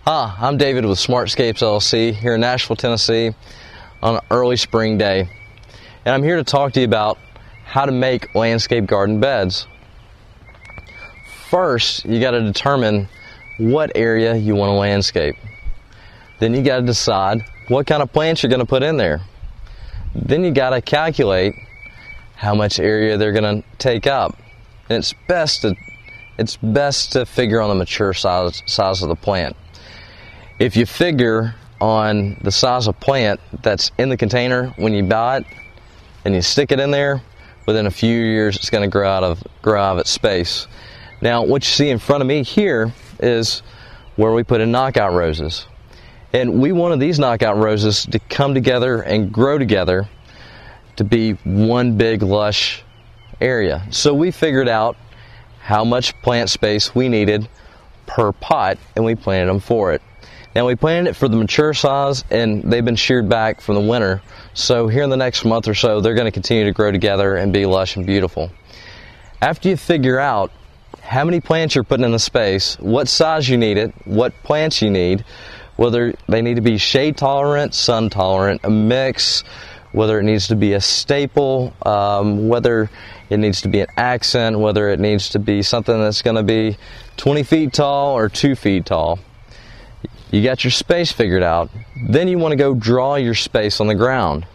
Hi, I'm David with Smartscapes LLC here in Nashville, Tennessee on an early spring day. And I'm here to talk to you about how to make landscape garden beds. First, you got to determine what area you want to landscape. Then you got to decide what kind of plants you're going to put in there. Then you got to calculate how much area they're going to take up. And it's best to figure on the mature size of the plant. If you figure on the size of plant that's in the container when you buy it and you stick it in there, within a few years it's going to grow out of its space. Now what you see in front of me here is where we put in knockout roses. And we wanted these knockout roses to come together and grow together to be one big lush area. So we figured out how much plant space we needed per pot and we planted them for it. Now we planted it for the mature size and they've been sheared back from the winter. So here in the next month or so they're going to continue to grow together and be lush and beautiful. After you figure out how many plants you're putting in the space, what size you need it, what plants you need, whether they need to be shade tolerant, sun tolerant, a mix, whether it needs to be a staple, whether it needs to be an accent, whether it needs to be something that's going to be 20 feet tall or 2 feet tall. You got your space figured out. Then you want to go draw your space on the ground.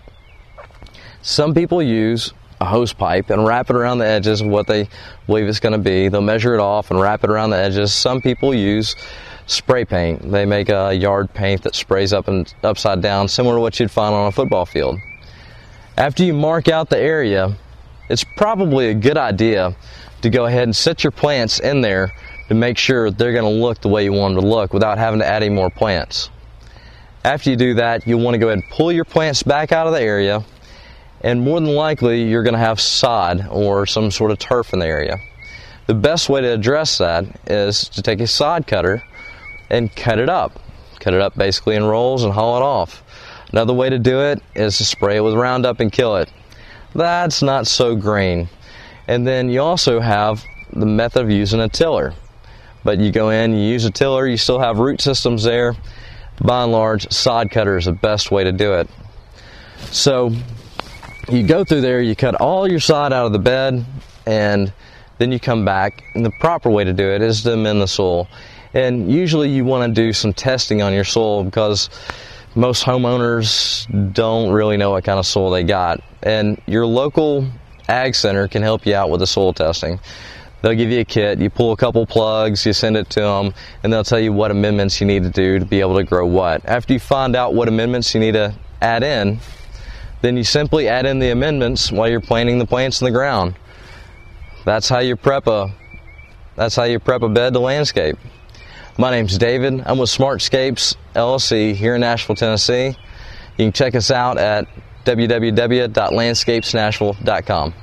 Some people use a hose pipe and wrap it around the edges of what they believe it's going to be. They'll measure it off and wrap it around the edges. Some people use spray paint. They make a yard paint that sprays up and upside down, similar to what you'd find on a football field. After you mark out the area, it's probably a good idea to go ahead and set your plants in there to make sure they're going to look the way you want them to look without having to add any more plants. After you do that, you'll want to go ahead and pull your plants back out of the area, and more than likely you're going to have sod or some sort of turf in the area. The best way to address that is to take a sod cutter and cut it up. Cut it up basically in rolls and haul it off. Another way to do it is to spray it with Roundup and kill it. That's not so green. And then you also have the method of using a tiller. But you go in, you use a tiller, you still have root systems there. By and large, sod cutter is the best way to do it. So you go through there, you cut all your sod out of the bed, and then you come back. And the proper way to do it is to amend the soil. And usually you want to do some testing on your soil because most homeowners don't really know what kind of soil they got. And your local ag center can help you out with the soil testing. They'll give you a kit, you pull a couple plugs, you send it to them, and they'll tell you what amendments you need to do to be able to grow what. After you find out what amendments you need to add in, then you simply add in the amendments while you're planting the plants in the ground. That's how you prep a bed to landscape. My name's David. I'm with Smartscapes LLC here in Nashville, Tennessee. You can check us out at www.landscapesnashville.com.